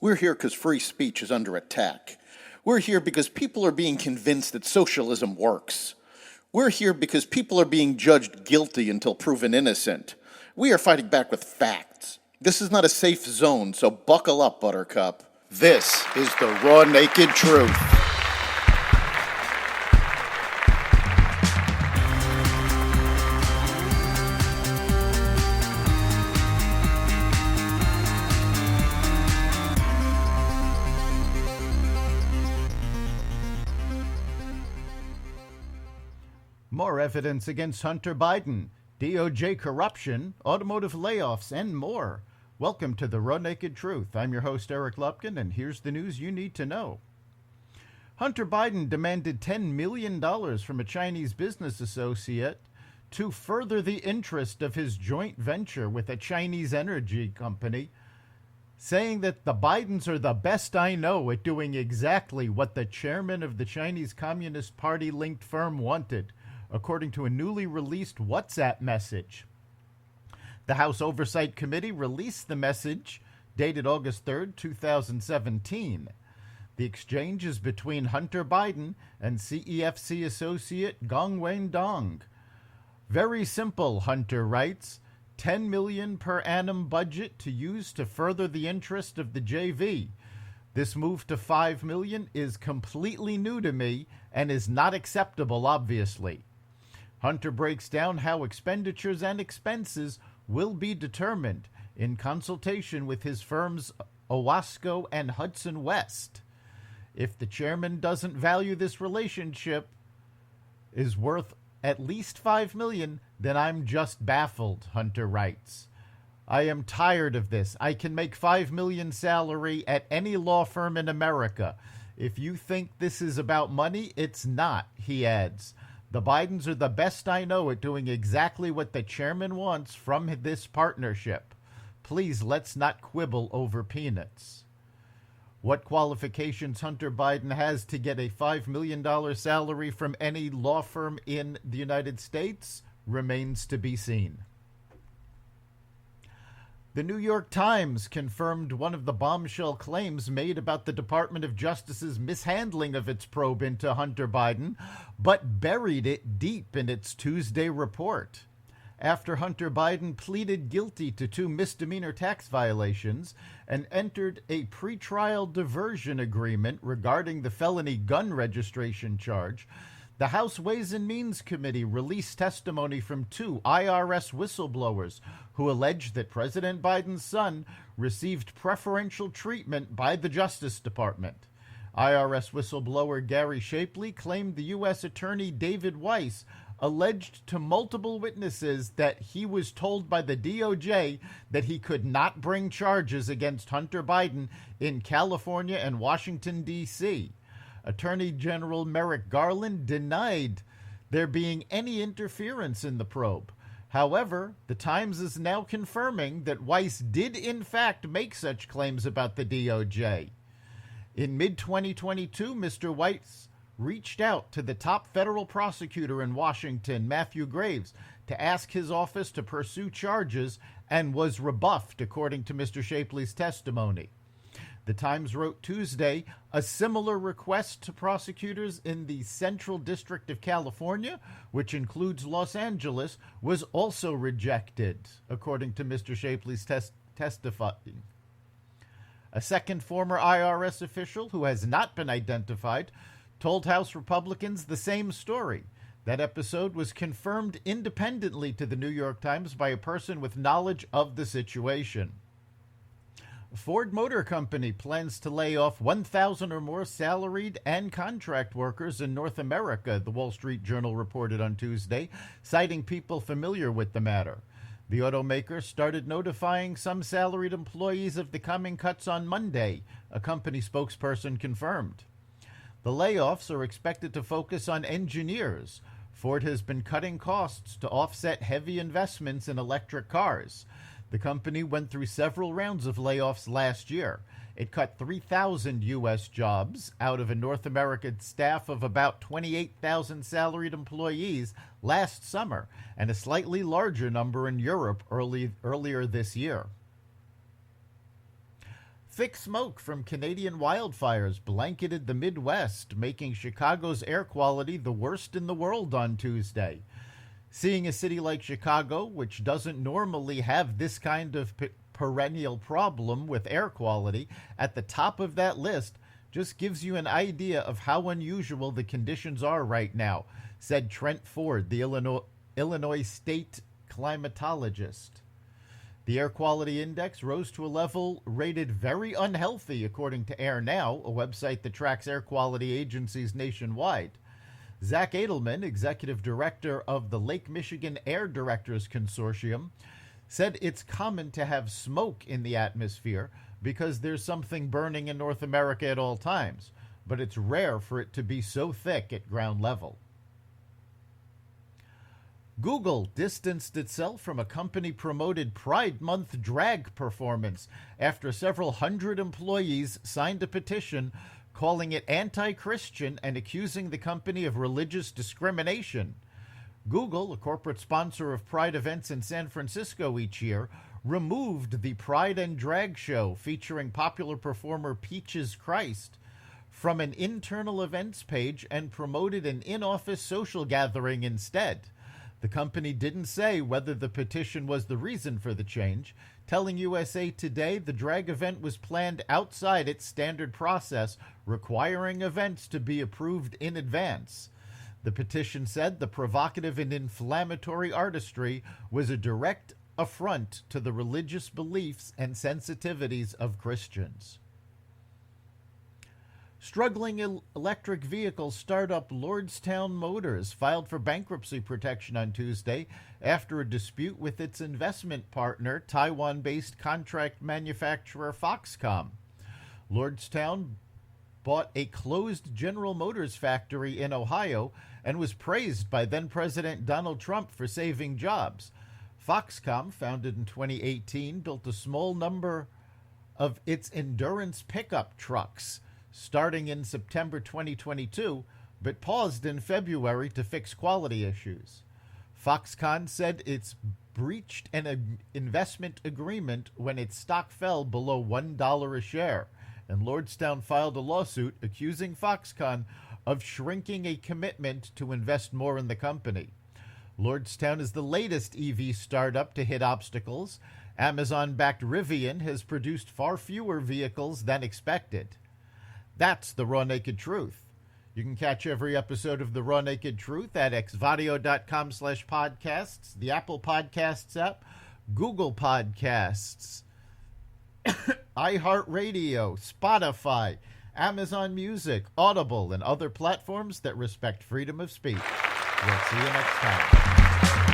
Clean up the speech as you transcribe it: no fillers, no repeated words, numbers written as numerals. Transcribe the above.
We're here because free speech is under attack. We're here because people are being convinced that socialism works. We're here because people are being judged guilty until proven innocent. We are fighting back with facts. This is not a safe zone, so buckle up, Buttercup. This is the raw, naked truth. More evidence against Hunter Biden, DOJ corruption, automotive layoffs, and more. Welcome to the Raw Naked Truth. I'm your host, Eric Lupkin, and here's the news you need to know. Hunter Biden demanded $10 million from a Chinese business associate to further the interest of his joint venture with a Chinese energy company, saying that the Bidens are the best I know at doing exactly what the chairman of the Chinese Communist Party-linked firm wanted, according to a newly released WhatsApp message. The House Oversight Committee released the message dated August 3rd, 2017. The exchange is between Hunter Biden and CEFC associate Gongwen Dong. Very simple, Hunter writes. $10 million per annum budget to use to further the interest of the JV. This move to $5 million is completely new to me and is not acceptable, obviously. Hunter breaks down how expenditures and expenses will be determined in consultation with his firms Owasco and Hudson West. If the chairman doesn't value this relationship is worth at least $5 million, then I'm just baffled, Hunter writes. I am tired of this. I can make $5 million salary at any law firm in America. If you think this is about money, it's not, he adds. The Bidens are the best I know at doing exactly what the chairman wants from this partnership. Please, let's not quibble over peanuts. What qualifications Hunter Biden has to get a $5 million salary from any law firm in the United States remains to be seen. The New York Times confirmed one of the bombshell claims made about the Department of Justice's mishandling of its probe into Hunter Biden, but buried it deep in its Tuesday report. After Hunter Biden pleaded guilty to 2 misdemeanor tax violations and entered a pretrial diversion agreement regarding the felony gun registration charge, the House Ways and Means Committee released testimony from 2 IRS whistleblowers who alleged that President Biden's son received preferential treatment by the Justice Department. IRS whistleblower Gary Shapley claimed the U.S. Attorney David Weiss alleged to multiple witnesses that he was told by the DOJ that he could not bring charges against Hunter Biden in California and Washington, D.C. Attorney General Merrick Garland denied there being any interference in the probe. However, the Times is now confirming that Weiss did in fact make such claims about the DOJ. In mid-2022, Mr. Weiss reached out to the top federal prosecutor in Washington, Matthew Graves, to ask his office to pursue charges and was rebuffed, according to Mr. Shapley's testimony. The Times wrote Tuesday, a similar request to prosecutors in the Central District of California, which includes Los Angeles, was also rejected, according to Mr. Shapley's testifying. A second former IRS official, who has not been identified, told House Republicans the same story. That episode was confirmed independently to the New York Times by a person with knowledge of the situation. Ford Motor Company plans to lay off 1,000 or more salaried and contract workers in North America, the Wall Street Journal reported on Tuesday, citing people familiar with the matter. The automaker started notifying some salaried employees of the coming cuts on Monday, a company spokesperson confirmed. The layoffs are expected to focus on engineers. Ford has been cutting costs to offset heavy investments in electric cars. The company went through several rounds of layoffs last year. It cut 3,000 U.S. jobs out of a North American staff of about 28,000 salaried employees last summer, and a slightly larger number in Europe earlier this year. Thick smoke from Canadian wildfires blanketed the Midwest, making Chicago's air quality the worst in the world on Tuesday. Seeing a city like Chicago, which doesn't normally have this kind of perennial problem with air quality, at the top of that list just gives you an idea of how unusual the conditions are right now, said Trent Ford, the Illinois state climatologist. The air quality index rose to a level rated very unhealthy, according to Air Now, a website that tracks air quality agencies nationwide. Zach Edelman, executive director of the Lake Michigan Air Directors Consortium, said it's common to have smoke in the atmosphere because there's something burning in North America at all times, but it's rare for it to be so thick at ground level. Google distanced itself from a company-promoted Pride Month drag performance after several hundred employees signed a petition calling it anti-Christian and accusing the company of religious discrimination. Google, a corporate sponsor of Pride events in San Francisco each year, removed the Pride and Drag show featuring popular performer Peaches Christ from an internal events page and promoted an in-office social gathering instead. The company didn't say whether the petition was the reason for the change, telling USA Today the drag event was planned outside its standard process, requiring events to be approved in advance. The petition said the provocative and inflammatory artistry was a direct affront to the religious beliefs and sensitivities of Christians. Struggling electric vehicle startup Lordstown Motors filed for bankruptcy protection on Tuesday after a dispute with its investment partner, Taiwan-based contract manufacturer Foxconn. Lordstown bought a closed General Motors factory in Ohio and was praised by then-President Donald Trump for saving jobs. Foxconn, founded in 2018, built a small number of its endurance pickup trucks starting in September 2022, but paused in February to fix quality issues. Foxconn said it's breached an investment agreement when its stock fell below $1 a share, and Lordstown filed a lawsuit accusing Foxconn of shrinking a commitment to invest more in the company. Lordstown is the latest EV startup to hit obstacles. Amazon-backed Rivian has produced far fewer vehicles than expected. That's the Raw Naked Truth. You can catch every episode of the Raw Naked Truth at xvadio.com/podcasts, the Apple Podcasts app, Google Podcasts, iHeartRadio, Spotify, Amazon Music, Audible, and other platforms that respect freedom of speech. We'll see you next time.